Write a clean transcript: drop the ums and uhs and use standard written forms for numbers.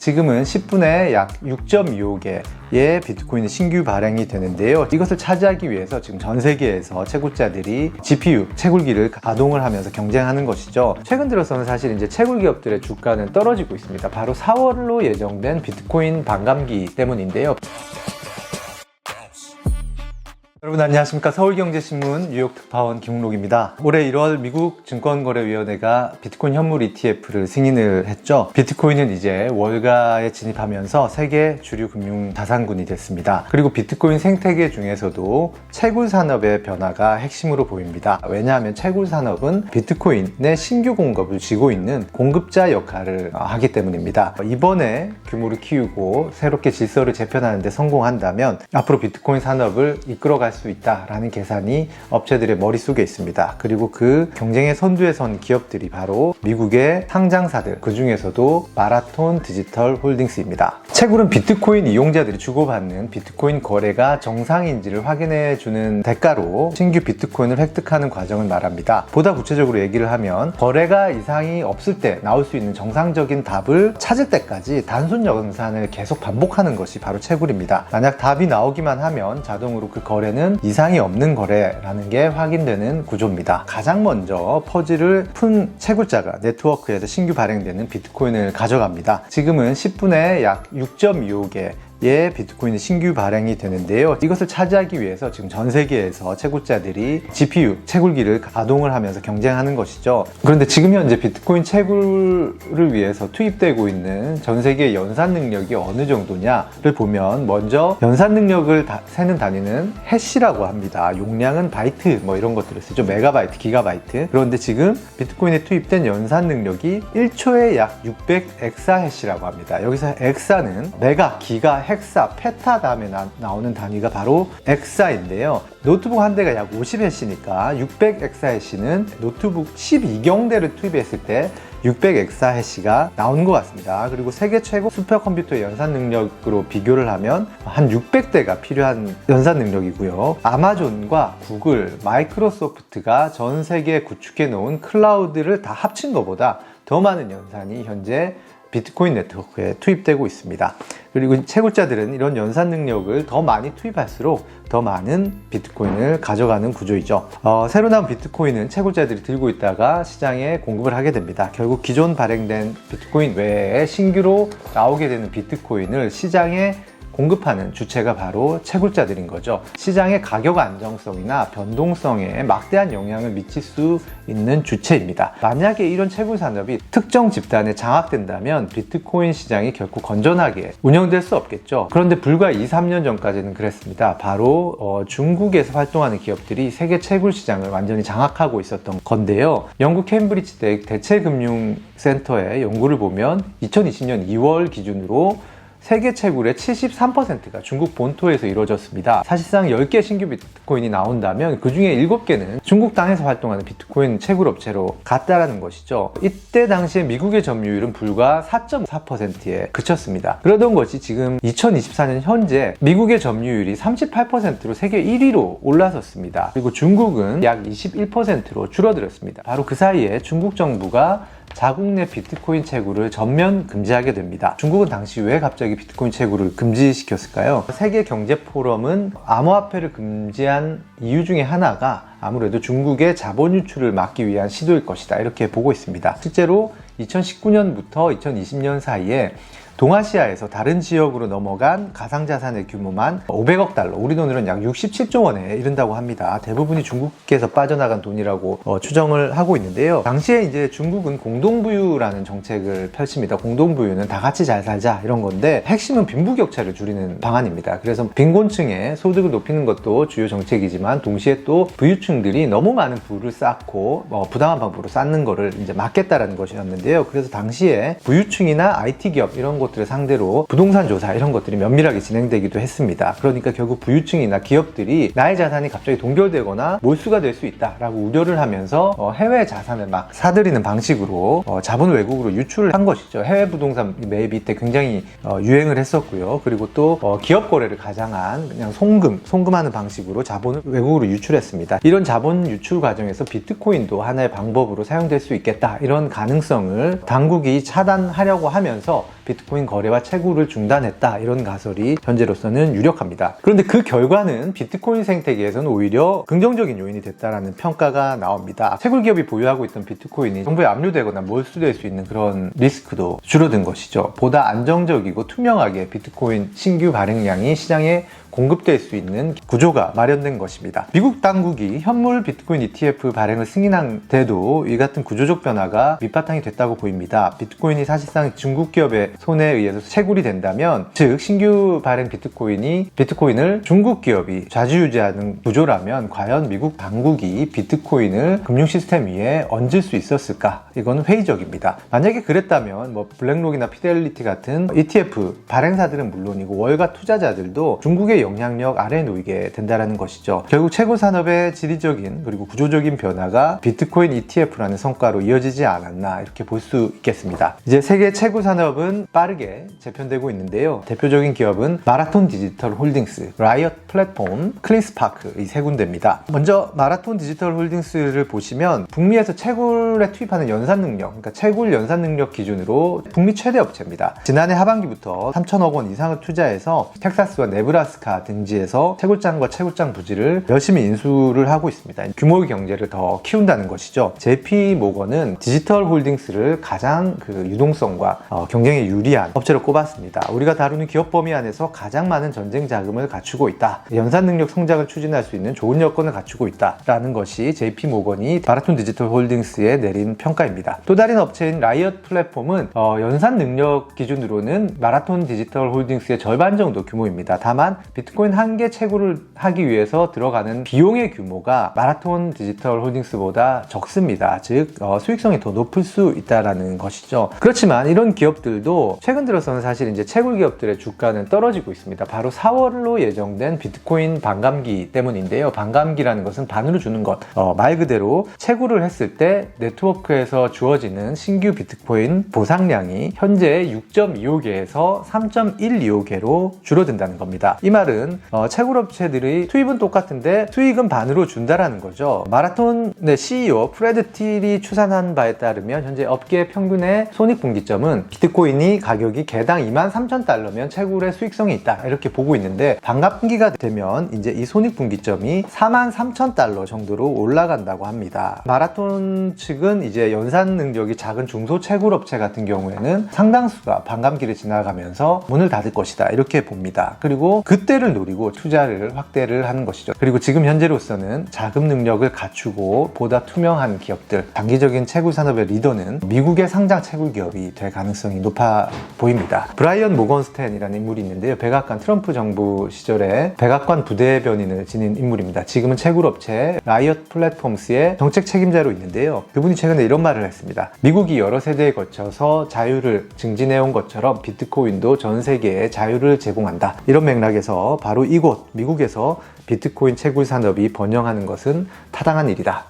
지금은 10분에 약 6.25개의 비트코인이 신규 발행이 되는데요. 이것을 차지하기 위해서 지금 전 세계에서 채굴자들이 GPU, 채굴기를 가동을 하면서 경쟁하는 것이죠. 최근 들어서는 사실 이제 채굴 기업들의 주가는 떨어지고 있습니다. 바로 4월로 예정된 비트코인 반감기 때문인데요. 여러분 안녕하십니까. 서울경제신문 뉴욕 특파원 김웅록입니다. 올해 1월 미국 증권거래위원회가 비트코인 현물 ETF를 승인을 했죠. 비트코인은 이제 월가에 진입하면서 세계 주류 금융 자산군이 됐습니다. 그리고 비트코인 생태계 중에서도 채굴 산업의 변화가 핵심으로 보입니다. 왜냐하면 채굴 산업은 비트코인의 신규 공급을 쥐고 있는 공급자 역할을 하기 때문입니다. 이번에 규모를 키우고 새롭게 질서를 재편하는 데 성공한다면 앞으로 비트코인 산업을 이끌어갈 수 있다라는 계산이 업체들의 머릿속에 있습니다. 그리고 그 경쟁의 선두에 선 기업들이 바로 미국의 상장사들, 그 중에서도 마라톤 디지털 홀딩스입니다. 채굴은 비트코인 이용자들이 주고받는 비트코인 거래가 정상인지를 확인해주는 대가로 신규 비트코인을 획득하는 과정을 말합니다. 보다 구체적으로 얘기를 하면 거래가 이상이 없을 때 나올 수 있는 정상적인 답을 찾을 때까지 단순 연산을 계속 반복하는 것이 바로 채굴입니다. 만약 답이 나오기만 하면 자동으로 그 거래는 이상이 없는 거래라는 게 확인되는 구조입니다. 가장 먼저 퍼즐을 푼 채굴자가 네트워크에서 신규 발행되는 비트코인을 가져갑니다. 지금은 10분에 약 6.25개 비트코인이 신규 발행이 되는데요. 이것을 차지하기 위해서 지금 전 세계에서 채굴자들이 GPU, 채굴기를 가동을 하면서 경쟁하는 것이죠. 그런데 지금 현재 비트코인 채굴을 위해서 투입되고 있는 전 세계의 연산 능력이 어느 정도냐를 보면 먼저 연산 능력을 세는 단위는 해시라고 합니다. 용량은 바이트 이런 것들을 쓰죠. 메가바이트, 기가바이트. 그런데 지금 비트코인에 투입된 연산 능력이 1초에 약 600 엑사해시라고 합니다. 여기서 엑사는 메가, 기가, 헥사, 페타 다음에 나오는 단위가 바로 엑사인데요. 노트북 한 대가 약 50해시니까 600 엑사해시는 노트북 12경대를 투입했을 때 600 엑사해시가 나오는 것 같습니다. 그리고 세계 최고 슈퍼컴퓨터의 연산 능력으로 비교를 하면 한 600대가 필요한 연산 능력이고요. 아마존과 구글, 마이크로소프트가 전 세계에 구축해 놓은 클라우드를 다 합친 것보다 더 많은 연산이 현재 비트코인 네트워크에 투입되고 있습니다. 그리고 채굴자들은 이런 연산 능력을 더 많이 투입할수록 더 많은 비트코인을 가져가는 구조이죠. 새로 나온 비트코인은 채굴자들이 들고 있다가 시장에 공급을 하게 됩니다. 결국 기존 발행된 비트코인 외에 신규로 나오게 되는 비트코인을 시장에 공급하는 주체가 바로 채굴자들인 거죠. 시장의 가격 안정성이나 변동성에 막대한 영향을 미칠 수 있는 주체입니다. 만약에 이런 채굴 산업이 특정 집단에 장악된다면 비트코인 시장이 결코 건전하게 운영될 수 없겠죠. 그런데 불과 2-3년 전까지는 그랬습니다. 바로 중국에서 활동하는 기업들이 세계 채굴 시장을 완전히 장악하고 있었던 건데요. 영국 케임브리지 대학 대체금융센터의 연구를 보면 2020년 2월 기준으로 세계 채굴의 73%가 중국 본토에서 이루어졌습니다. 사실상 10개 신규 비트코인이 나온다면 그 중에 7개는 중국 땅에서 활동하는 비트코인 채굴 업체로 갔다라는 것이죠. 이때 당시에 미국의 점유율은 불과 4.4%에 그쳤습니다. 그러던 것이 지금 2024년 현재 미국의 점유율이 38%로 세계 1위로 올라섰습니다. 그리고 중국은 약 21%로 줄어들었습니다. 바로 그 사이에 중국 정부가 자국 내 비트코인 채굴을 전면 금지하게 됩니다. 중국은 당시 왜 갑자기 비트코인 채굴을 금지시켰을까요? 세계경제포럼은 암호화폐를 금지한 이유 중에 하나가 아무래도 중국의 자본 유출을 막기 위한 시도일 것이다, 이렇게 보고 있습니다. 실제로 2019년부터 2020년 사이에 동아시아에서 다른 지역으로 넘어간 가상자산의 규모만 500억 달러, 우리 돈으로는 약 67조 원에 이른다고 합니다. 대부분이 중국에서 빠져나간 돈이라고 추정을 하고 있는데요. 당시에 이제 중국은 공동부유라는 정책을 펼칩니다. 공동부유는 다 같이 잘 살자, 이런 건데 핵심은 빈부격차를 줄이는 방안입니다. 그래서 빈곤층의 소득을 높이는 것도 주요 정책이지만 동시에 또 부유층들이 너무 많은 부를 쌓고 부당한 방법으로 쌓는 거를 이제 막겠다라는 것이었는데요. 그래서 당시에 부유층이나 IT 기업 이런 것 것들을 상대로 부동산 조사 이런 것들이 면밀하게 진행되기도 했습니다. 그러니까 결국 부유층이나 기업들이 나의 자산이 갑자기 동결되거나 몰수가 될 수 있다라고 우려를 하면서 해외 자산을 막 사들이는 방식으로 자본 외국으로 유출을 한 것이죠. 해외 부동산 매입이 이때 굉장히 유행을 했었고요. 그리고 또 기업 거래를 가장한 그냥 송금하는 방식으로 자본을 외국으로 유출했습니다. 이런 자본 유출 과정에서 비트코인도 하나의 방법으로 사용될 수 있겠다, 이런 가능성을 당국이 차단하려고 하면서 비트코인 거래와 채굴을 중단했다, 이런 가설이 현재로서는 유력합니다. 그런데 그 결과는 비트코인 생태계에서는 오히려 긍정적인 요인이 됐다라는 평가가 나옵니다. 채굴 기업이 보유하고 있던 비트코인이 정부에 압류되거나 몰수될 수 있는 그런 리스크도 줄어든 것이죠. 보다 안정적이고 투명하게 비트코인 신규 발행량이 시장에 공급될 수 있는 구조가 마련된 것입니다. 미국 당국이 현물 비트코인 ETF 발행을 승인한 데도 이 같은 구조적 변화가 밑바탕이 됐다고 보입니다. 비트코인이 사실상 중국 기업의 손에 의해서 채굴이 된다면, 즉 신규 발행 비트코인을 중국 기업이 좌지우지하는 구조라면 과연 미국 당국이 비트코인을 금융 시스템 위에 얹을 수 있었을까? 이건 회의적입니다. 만약에 그랬다면 블랙록이나 피델리티 같은 ETF 발행사들은 물론이고 월가 투자자들도 중국의 영향력 아래에 놓이게 된다는 것이죠. 결국 채굴 산업의 지리적인 그리고 구조적인 변화가 비트코인 ETF라는 성과로 이어지지 않았나, 이렇게 볼 수 있겠습니다. 이제 세계 채굴 산업은 빠르게 재편되고 있는데요. 대표적인 기업은 마라톤 디지털 홀딩스, 라이엇 플랫폼, 클린스파크, 이 세 군데입니다. 먼저 마라톤 디지털 홀딩스를 보시면 북미에서 채굴에 투입하는 연산 능력, 그러니까 채굴 연산 능력 기준으로 북미 최대 업체입니다. 지난해 하반기부터 3천억 원 이상을 투자해서 텍사스와 네브라스카 등지에서 채굴장과 채굴장 부지를 열심히 인수를 하고 있습니다. 규모의 경제를 더 키운다는 것이죠. JP 모건은 디지털 홀딩스를 가장 유동성과 경쟁에 유리한 업체로 꼽았습니다. 우리가 다루는 기업 범위 안에서 가장 많은 전쟁 자금을 갖추고 있다, 연산 능력 성장을 추진할 수 있는 좋은 여건을 갖추고 있다라는 것이 JP 모건이 마라톤 디지털 홀딩스에 내린 평가입니다. 또 다른 업체인 라이엇 플랫폼은 연산 능력 기준으로는 마라톤 디지털 홀딩스의 절반 정도 규모입니다. 다만 비트코인 한 개 채굴을 하기 위해서 들어가는 비용의 규모가 마라톤 디지털 홀딩스보다 적습니다. 즉 수익성이 더 높을 수 있다는 것이죠. 그렇지만 이런 기업들도 최근 들어서는 사실 이제 채굴 기업들의 주가는 떨어지고 있습니다. 바로 4월로 예정된 비트코인 반감기 때문인데요. 반감기라는 것은 반으로 주는 것, 말 그대로 채굴을 했을 때 네트워크에서 주어지는 신규 비트코인 보상량이 현재 6.25개에서 3.125개로 줄어든다는 겁니다. 이 말은 채굴업체들의 투입은 똑같은데 수익은 반으로 준다라는 거죠. 마라톤의 CEO 프레드 틸이 추산한 바에 따르면 현재 업계 평균의 손익분기점은 비트코인이 가격이 개당 23,000달러면 채굴의 수익성이 있다, 이렇게 보고 있는데 반감기가 되면 이제 이 손익분기점이 43,000달러 정도로 올라간다고 합니다. 마라톤 측은 이제 연산 능력이 작은 중소 채굴업체 같은 경우에는 상당수가 반감기를 지나가면서 문을 닫을 것이다, 이렇게 봅니다. 그리고 그때를 노리고 투자를 확대를 하는 것이죠. 그리고 지금 현재로서는 자금 능력을 갖추고 보다 투명한 기업들, 단기적인 채굴 산업의 리더는 미국의 상장 채굴 기업이 될 가능성이 높아 보입니다. 브라이언 모건스탠이라는 인물이 있는데요. 백악관 트럼프 정부 시절에 백악관 부대변인을 지닌 인물입니다. 지금은 채굴업체 라이엇 플랫폼스의 정책 책임자로 있는데요. 그분이 최근에 이런 말을 했습니다. 미국이 여러 세대에 거쳐서 자유를 증진해온 것처럼 비트코인도 전 세계에 자유를 제공한다. 이런 맥락에서 바로 이곳 미국에서 비트코인 채굴 산업이 번영하는 것은 타당한 일이다,